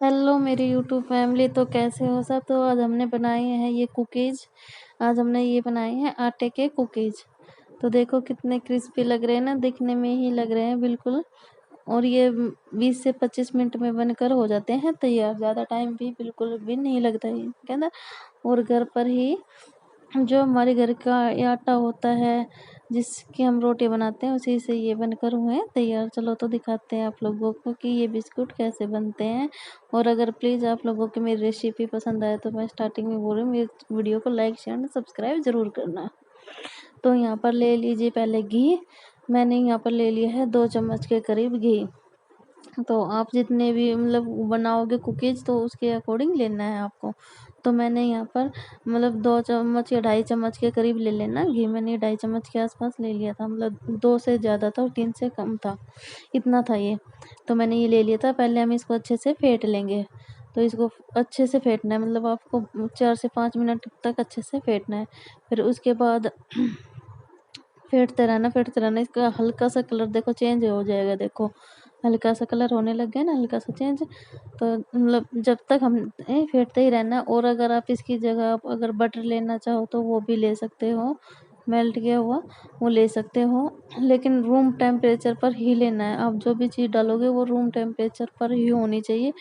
Hello मेरी YouTube family, तो कैसे हो सब। तो आज हमने बनाए हैं ये कुकीज़। आज हमने ये बनाए हैं आटे के कुकीज़। तो देखो कितने क्रिस्पी लग रहे हैं ना, दिखने में ही लग रहे हैं बिल्कुल। और ये 20 से 25 मिनट में बनकर हो जाते हैं तैयार। ज़्यादा टाइम भी बिल्कुल भी नहीं लगता है इनके अंदर। और घर पर ही जो हमारे घर का ये आटा होता है जिसकी हम रोटी बनाते हैं, उसी से ये बनकर हुए हैं तैयार। चलो तो दिखाते हैं आप लोगों को कि ये बिस्कुट कैसे बनते हैं। और अगर प्लीज़ आप लोगों को मेरी रेसिपी पसंद आए तो मैं स्टार्टिंग में बोल रही हूँ, मेरी वीडियो को लाइक शेयर सब्सक्राइब ज़रूर करना। तो यहाँ पर ले लीजिए पहले घी। मैंने यहाँ पर ले लिया है 2 चम्मच के करीब घी। तो आप जितने भी मतलब बनाओगे कुकीज़ तो उसके अकॉर्डिंग लेना है आपको। तो मैंने यहाँ पर मतलब 2 चम्मच या ढाई चम्मच के करीब ले लेना घी। मैंने ढाई चम्मच के आसपास ले लिया था, मतलब 2 से ज़्यादा था और 3 से कम था, इतना था ये। तो मैंने ये ले लिया था। पहले हम इसको अच्छे से फेंट लेंगे। तो इसको अच्छे से फेंटना है, मतलब आपको 4 से 5 मिनट तक अच्छे से फेंटना है। फिर उसके बाद फेंटते रहना। इसका हल्का सा कलर देखो चेंज हो जाएगा। देखो हल्का सा कलर होने लग गया ना, हल्का सा चेंज। तो मतलब जब तक हम फेंटते ही रहना। और अगर आप इसकी जगह आप अगर बटर लेना चाहो तो वो भी ले सकते हो, मेल्ट किया हुआ वो ले सकते हो। लेकिन रूम टेम्परेचर पर ही लेना है। आप जो भी चीज़ डालोगे वो रूम टेम्परेचर पर ही होनी चाहिए,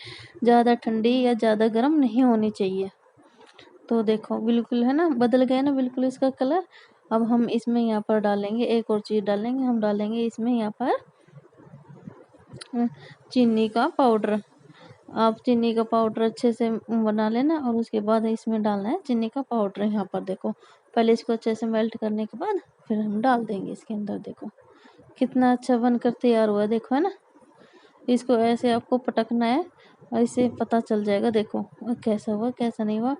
ज़्यादा ठंडी या ज़्यादा गर्म नहीं होनी चाहिए। तो देखो बिल्कुल है ना, बदल गया ना बिल्कुल इसका कलर। अब हम इसमें यहाँ पर डालेंगे एक और चीज़ डालेंगे। हम डालेंगे इसमें यहाँ पर चीनी का पाउडर। आप चीनी का पाउडर अच्छे से बना लेना और उसके बाद इसमें डालना है चीनी का पाउडर। यहाँ पर देखो पहले इसको अच्छे से मेल्ट करने के बाद फिर हम डाल देंगे इसके अंदर। देखो कितना अच्छा बनकर तैयार हुआ है, देखो है ना। इसको ऐसे आपको पटकना है, ऐसे पता चल जाएगा। देखो कैसा हुआ कैसा नहीं हुआ।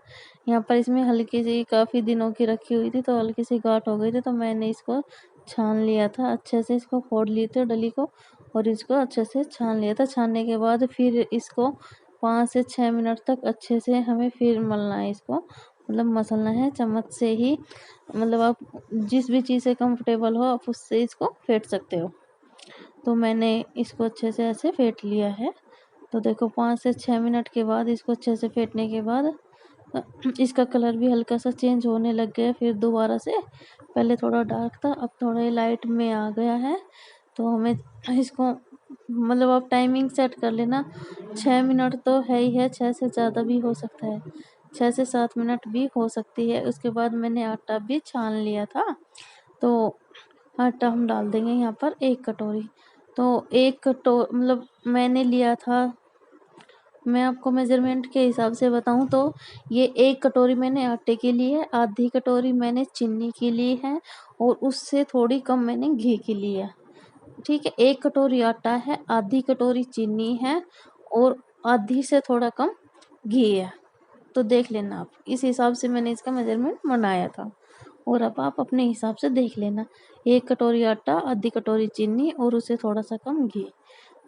यहाँ पर इसमें हल्की सी काफ़ी दिनों की रखी हुई थी तो हल्की सी गांठ हो गई थी, तो मैंने इसको छान लिया था अच्छे से। इसको फोड़ लिए थे डली को और इसको अच्छे से छान लिया था। छानने के बाद फिर इसको 5 से 6 मिनट तक अच्छे से हमें फिर मलना है इसको, मतलब मसलना है चम्मच से ही। मतलब आप जिस भी चीज़ से कंफर्टेबल हो आप उससे इसको फेंट सकते हो। तो मैंने इसको अच्छे से ऐसे फेंट लिया है। तो देखो 5 से 6 मिनट के बाद इसको अच्छे से फेंटने के बाद इसका कलर भी हल्का सा चेंज होने लग गया। फिर दोबारा से पहले थोड़ा डार्क था, अब थोड़ा लाइट में आ गया है। तो हमें इसको मतलब आप टाइमिंग सेट कर लेना। 6 मिनट तो है ही है, 6 से ज़्यादा भी हो सकता है, 6 से 7 मिनट भी हो सकती है। उसके बाद मैंने आटा भी छान लिया था। तो आटा हम डाल देंगे यहाँ पर 1 कटोरी। तो 1 मतलब मैंने लिया था, मैं आपको मेज़रमेंट के हिसाब से बताऊँ तो ये 1 कटोरी मैंने आटे की ली है, आधी कटोरी मैंने चीनी की ली है और उससे थोड़ी कम मैंने घी की ली है। ठीक है, 1 कटोरी आटा है, आधी कटोरी चीनी है और आधी से थोड़ा कम घी है। तो देख लेना आप, इस हिसाब से मैंने इसका मेज़रमेंट बनाया था। और अब आप अपने हिसाब से देख लेना। 1 कटोरी आटा, आधी कटोरी चीनी और उससे थोड़ा-सा कम घी।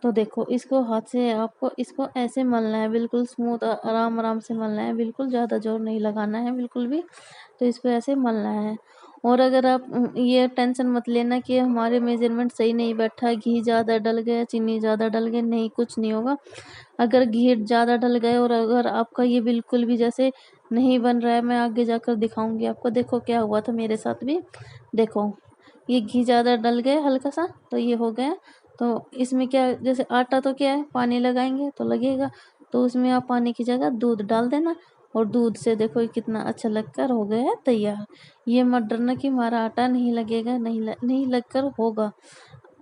तो देखो इसको हाथ से आपको इसको ऐसे मलना है, बिल्कुल स्मूथ आराम-आराम से मलना है, बिल्कुल ज़्यादा ज़ोर नहीं लगाना है बिल्कुल भी। तो इसको ऐसे मलना है। और अगर आप ये टेंशन मत लेना कि हमारे मेज़रमेंट सही नहीं बैठा है, घी ज़्यादा डल गया, चीनी ज़्यादा डल गई, नहीं कुछ नहीं होगा। अगर घी ज़्यादा डल गए और अगर आपका ये बिल्कुल भी जैसे नहीं बन रहा है, मैं आगे जाकर दिखाऊँगी आपको। देखो क्या हुआ था मेरे साथ भी। देखो ये घी ज़्यादा डल गया हल्का सा, तो ये हो गया। तो इसमें क्या, जैसे आटा तो क्या है पानी लगाएंगे तो लगेगा, तो उसमें आप पानी की जगह दूध डाल देना। और दूध से देखो ये कितना अच्छा लगकर हो गया है तैयार। ये मत डरना कि हमारा आटा नहीं लगेगा, नहीं लगकर होगा।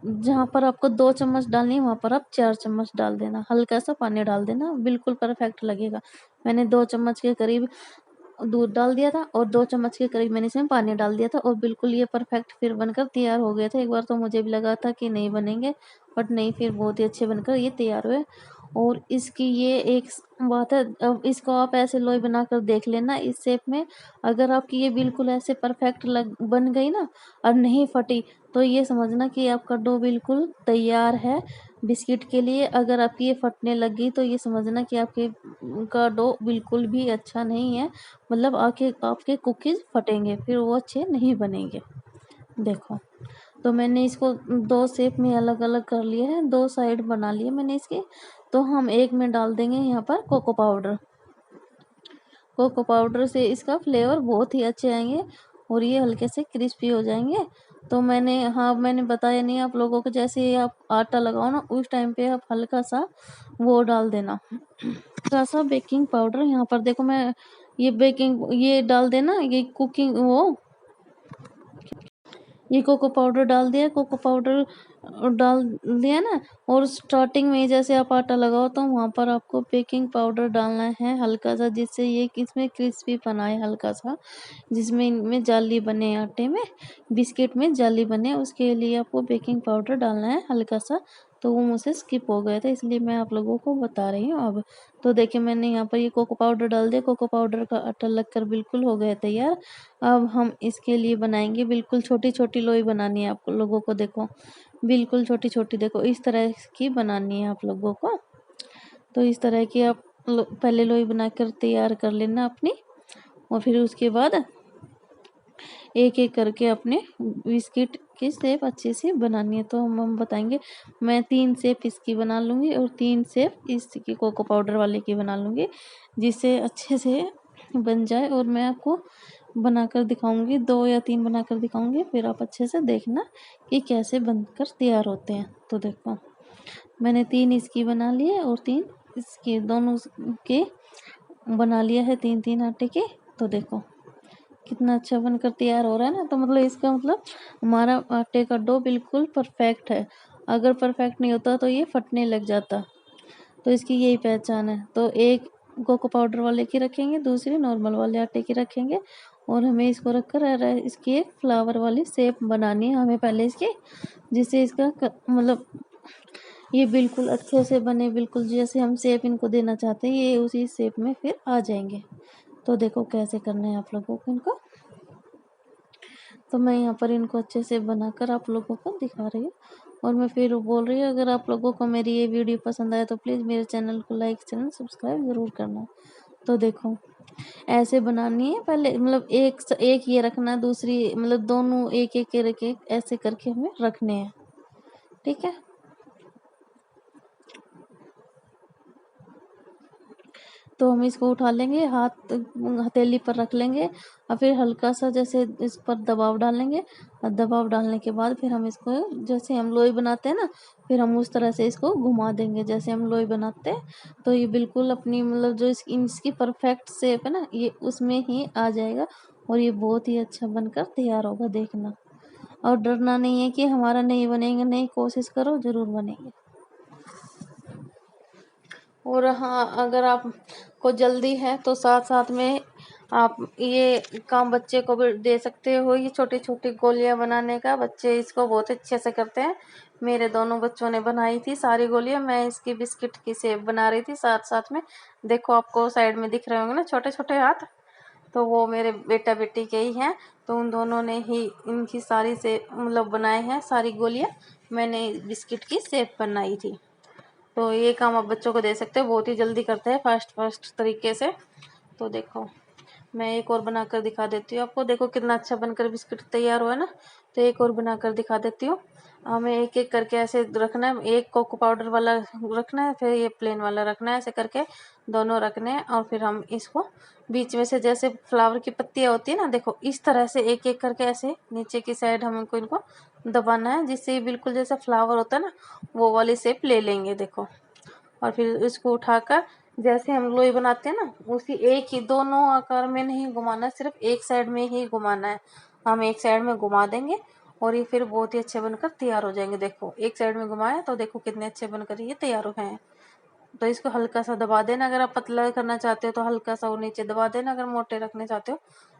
जहाँ पर आपको 2 चम्मच डालनी है वहाँ पर आप 4 चम्मच डाल देना, हल्का सा पानी डाल देना, बिल्कुल परफेक्ट लगेगा। मैंने 2 चम्मच के करीब दूध डाल दिया था और 2 चम्मच के करीब मैंने इसमें पानी डाल दिया था और बिल्कुल ये परफेक्ट फिर बनकर तैयार हो गए थे। एक बार तो मुझे भी लगा था कि नहीं बनेंगे, बट नहीं, फिर बहुत ही अच्छे बनकर ये तैयार हुए। और इसकी ये एक बात है, अब इसको आप ऐसे लोई बनाकर देख लेना इस शेप में। अगर आपकी ये बिल्कुल ऐसे परफेक्ट लग बन गई ना और नहीं फटी, तो ये समझना कि आपका डो बिल्कुल तैयार है बिस्किट के लिए। अगर आपकी ये फटने लगी तो ये समझना कि आपके का डो बिल्कुल भी अच्छा नहीं है, मतलब आपके आपके कुकीज़ फटेंगे, फिर वो अच्छे नहीं बनेंगे। देखो तो मैंने इसको 2 शेप में अलग-अलग कर लिया है, 2 साइड बना लिए मैंने इसके। तो हम एक में डाल देंगे यहाँ पर कोको पाउडर। कोको पाउडर से इसका फ्लेवर बहुत ही अच्छे आएंगे और ये हल्के से क्रिस्पी हो जाएंगे। तो मैंने बताया नहीं आप लोगों को, जैसे ही आप आटा लगाओ ना उस टाइम पे आप हल्का सा वो डाल देना, हल्का सा बेकिंग पाउडर। यहाँ पर देखो मैं ये डाल देना, ये कुकिंग वो ये कोको पाउडर डाल दिया, कोको पाउडर डाल दिया ना। और स्टार्टिंग में जैसे आप आटा लगाओ तो वहाँ पर आपको बेकिंग पाउडर डालना है हल्का सा, जिससे ये इसमें क्रिस्पी बनाए हल्का सा, जिसमें इनमें जाली बने, आटे में बिस्किट में जाली बने, उसके लिए आपको बेकिंग पाउडर डालना है हल्का सा। तो वो मुझसे स्किप हो गया था, इसलिए मैं आप लोगों को बता रही हूँ अब। तो देखिए मैंने यहाँ पर ये कोको पाउडर डाल दिया, कोको पाउडर का आटा लगकर बिल्कुल हो गया तैयार। अब हम इसके लिए बनाएंगे, बिल्कुल छोटी छोटी लोई बनानी है आप लोगों को, देखो बिल्कुल छोटी छोटी, देखो इस तरह की बनानी है आप लोगों को। तो इस तरह की आप पहले लोई बनाकर तैयार कर लेना अपनी, और फिर उसके बाद एक एक करके अपने बिस्किट की शेप अच्छे से बनानी है। तो हम बताएंगे, मैं 3 शेप इसकी बना लूँगी और 3 शेप इसकी कोको पाउडर वाले की बना लूँगी, जिससे अच्छे से बन जाए। और मैं आपको बनाकर दिखाऊंगी, 2 या 3 बनाकर दिखाऊंगी, फिर आप अच्छे से देखना कि कैसे बनकर तैयार होते हैं। तो देखो मैंने 3 इसकी बना ली है और 3 इसके, दोनों के बना लिया है 3-3 आटे के। तो देखो कितना अच्छा बनकर तैयार हो रहा है ना। तो मतलब इसका मतलब हमारा आटे का डो बिल्कुल परफेक्ट है। अगर परफेक्ट नहीं होता तो ये फटने लग जाता। तो इसकी यही पहचान है। तो एक कोको पाउडर वाले की रखेंगे, दूसरी नॉर्मल वाले आटे की रखेंगे, और हमें इसको रखकर इसकी एक फ्लावर वाली शेप बनानी है हमें पहले इसकी, जिससे इसका मतलब ये बिल्कुल अच्छे से बने, बिल्कुल जैसे हम शेप इनको देना चाहते हैं ये उसी शेप में फिर आ जाएंगे। तो देखो कैसे करना है आप लोगों को इनको। तो मैं यहाँ पर इनको अच्छे से बनाकर आप लोगों को दिखा रही हूँ। और मैं फिर बोल रही हूँ, अगर आप लोगों को मेरी ये वीडियो पसंद आए तो प्लीज़ मेरे चैनल को लाइक, चैनल सब्सक्राइब ज़रूर करना। तो देखो ऐसे बनानी है, पहले मतलब एक ये रखना, दूसरी मतलब दोनों एक एक करके ऐसे करके हमें रखने हैं, ठीक है। तो हम इसको उठा लेंगे, हाथ हथेली पर रख लेंगे, और फिर हल्का सा जैसे इस पर दबाव डालेंगे, और दबाव डालने के बाद फिर हम इसको, जैसे हम लोई बनाते हैं ना, फिर हम उस तरह से इसको घुमा देंगे जैसे हम लोई बनाते हैं। तो ये बिल्कुल अपनी मतलब जो इसकी परफेक्ट शेप है ना, ये उसमें ही आ जाएगा, और ये बहुत ही अच्छा बनकर तैयार होगा, देखना। और डरना नहीं है कि हमारा नहीं बनेगा, नहीं, कोशिश करो ज़रूर बनेंगे। और हाँ, अगर आपको जल्दी है तो साथ साथ में आप ये काम बच्चे को भी दे सकते हो, ये छोटी छोटी गोलियां बनाने का। बच्चे इसको बहुत अच्छे से करते हैं। मेरे दोनों बच्चों ने बनाई थी सारी गोलियां, मैं इसकी बिस्किट की शेप बना रही थी साथ साथ में। देखो आपको साइड में दिख रहे होंगे ना छोटे छोटे हाथ, तो वो मेरे बेटा बेटी के ही हैं। तो उन दोनों ने ही इनकी सारी से मतलब बनाए हैं सारी गोलियां, मैंने बिस्किट की शेप बनाई थी। तो ये काम आप बच्चों को दे सकते हो, बहुत ही जल्दी करते हैं फास्ट फास्ट तरीके से। तो देखो मैं एक और बनाकर दिखा देती हूँ आपको, देखो कितना अच्छा बनकर बिस्किट तैयार हुआ है ना। तो एक और बनाकर दिखा देती हूँ। हमें एक एक करके ऐसे रखना है, एक कोको पाउडर वाला रखना है, फिर ये प्लेन वाला रखना है, ऐसे करके दोनों रखने हैं। और फिर हम इसको बीच में से जैसे फ्लावर की पत्तियाँ होती है ना, देखो इस तरह से एक एक करके ऐसे नीचे की साइड हमको इनको दबाना है, जिससे ये बिल्कुल जैसा फ्लावर होता है ना वो वाली शेप ले लेंगे, देखो। और फिर इसको उठाकर जैसे हम लोई बनाते हैं ना, उसी एक ही, दोनों आकार में नहीं घुमाना, सिर्फ एक साइड में ही घुमाना है। हम एक साइड में घुमा देंगे और ये फिर बहुत ही अच्छे बनकर तैयार हो जाएंगे। देखो एक साइड में घुमाया तो देखो कितने अच्छे बनकर ये तैयार हो गए हैं। तो इसको हल्का सा दबा देना, अगर आप पतला करना चाहते हो तो हल्का सा वो नीचे दबा देना, अगर मोटे रखने चाहते हो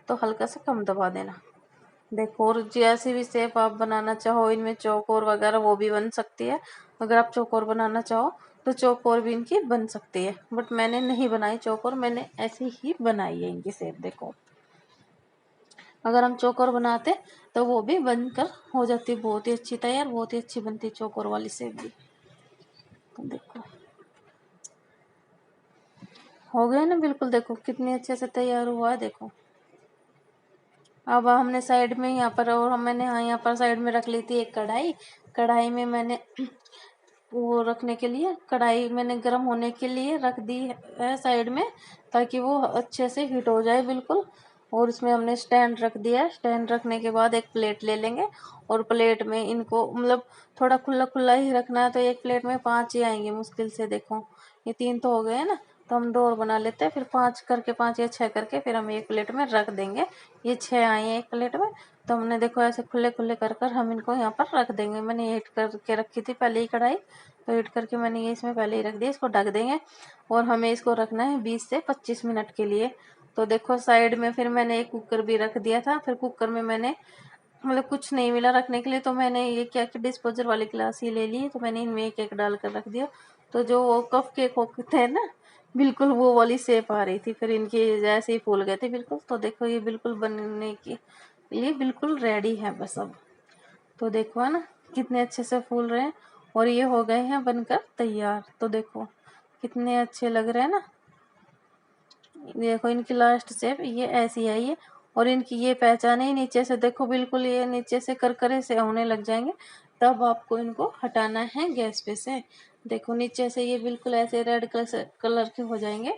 तो हल्का सा कम दबा देना। देखो और जैसी भी शेप आप बनाना चाहो, इनमें चौकोर वगैरह वो भी बन सकती है। अगर आप चौकोर बनाना चाहो तो चौकोर भी इनकी बन सकती है, बट मैंने नहीं बनाई चौकोर, मैंने ऐसी ही बनाई है इनकी शेप। देखो अगर हम चौकोर बनाते तो वो भी बनकर हो जाती बहुत ही अच्छी तैयार, बहुत ही अच्छी बनती चौकोर वाली शेप भी। तो देखो हो गया ना बिल्कुल, देखो कितने अच्छे से तैयार हुआ है, देखो। अब हमने साइड में यहाँ पर, और मैंने हाँ यहाँ पर साइड में रख ली थी एक कढ़ाई। कढ़ाई में मैंने वो रखने के लिए कढ़ाई मैंने गर्म होने के लिए रख दी है साइड में, ताकि वो अच्छे से हीट हो जाए बिल्कुल। और इसमें हमने स्टैंड रख दिया है। स्टैंड रखने के बाद एक प्लेट ले लेंगे और प्लेट में इनको मतलब थोड़ा खुला खुला ही रखना है, तो एक प्लेट में 5 ही आएंगे मुश्किल से। देखो ये 3 तो हो गए हैं ना, तो हम 2 और बना लेते हैं, फिर 5 करके 5 या 6 करके फिर हम एक प्लेट में रख देंगे। ये 6 आए हैं एक प्लेट में, तो हमने देखो ऐसे खुले खुले कर कर हम इनको यहाँ पर रख देंगे। मैंने हीट करके रखी थी पहले ही कढ़ाई, तो हीट करके मैंने ये इसमें पहले ही रख दिया। इसको ढक देंगे और हमें इसको रखना है 20 से 25 मिनट के लिए। तो देखो साइड में फिर मैंने एक कुकर भी रख दिया था। फिर कुकर में मैंने मतलब कुछ नहीं मिला रखने के लिए, तो मैंने ये क्या कि डिस्पोजल वाली गिलास ही ले ली, तो मैंने इनमें एक एक डाल कर रख दिया। तो जो वो कप केक होते हैं ना, बिल्कुल वो वाली शेप आ रही थी। फिर इनके जैसे ही फूल गए थे बिल्कुल। तो देखो ये बिल्कुल बनने के लिए बिल्कुल रेडी है बस अब। तो देखो है ना कितने अच्छे से फूल रहे हैं और ये हो गए हैं बनकर तैयार। तो देखो कितने अच्छे लग रहे हैं ना। देखो इनकी लास्ट शेप ये ऐसी आई है और इनकी ये पहचान है। नीचे से देखो बिल्कुल ये नीचे से करकरे से होने लग जाएंगे, तब आपको इनको हटाना है गैस पे से। देखो नीचे से ये बिल्कुल ऐसे रेड कलर के हो जाएंगे।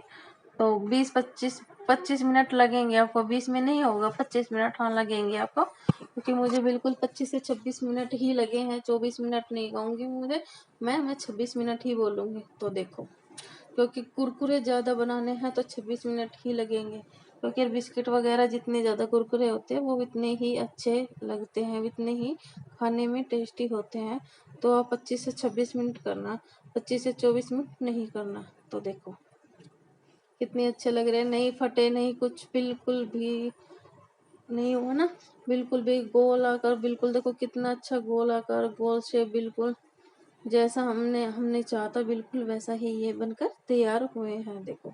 तो 20-25 मिनट लगेंगे आपको। 20 में नहीं होगा, 25 मिनट हाँ लगेंगे आपको, क्योंकि मुझे बिल्कुल 25 से 26 मिनट ही लगे हैं। 24 मिनट नहीं कहूँगी मुझे, मैं 26 मिनट ही बोलूँगी। तो देखो क्योंकि कुरकुरे ज़्यादा बनाने हैं तो 26 मिनट ही लगेंगे, क्योंकि बिस्किट वगैरह जितने ज़्यादा कुरकुरे होते हैं वो इतने ही अच्छे लगते हैं, इतने ही खाने में टेस्टी होते हैं। तो आप 25 से 26 मिनट करना, 25 से 24 मिनट नहीं करना। तो देखो कितने अच्छे लग रहे हैं, नहीं फटे नहीं कुछ, बिल्कुल भी नहीं हुआ ना, बिल्कुल भी गोल आकर। बिल्कुल देखो कितना अच्छा गोल आकर, गोल शेप बिल्कुल जैसा हमने हमने चाहा था, बिल्कुल वैसा ही ये बनकर तैयार हुए हैं। देखो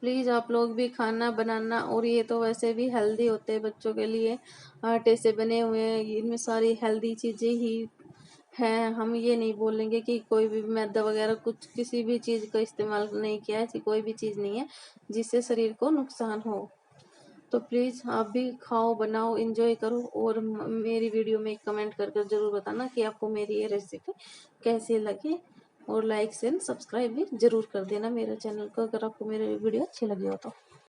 प्लीज़ आप लोग भी खाना बनाना। और ये तो वैसे भी हेल्दी होते हैं बच्चों के लिए, आटे से बने हुए हैं, इनमें सारी हेल्दी चीज़ें ही हैं। हम ये नहीं बोलेंगे कि कोई भी मैदा वगैरह कुछ किसी भी चीज़ का इस्तेमाल नहीं किया है। ऐसी कोई भी चीज़ नहीं है जिससे शरीर को नुकसान हो। तो प्लीज़ आप भी खाओ, बनाओ, एंजॉय करो। और मेरी वीडियो में कमेंट कर कर ज़रूर बताना कि आपको मेरी ये रेसिपी कैसी लगी। और लाइक शेयर सब्सक्राइब भी ज़रूर कर देना मेरे चैनल को, अगर आपको मेरी वीडियो अच्छी लगी हो तो।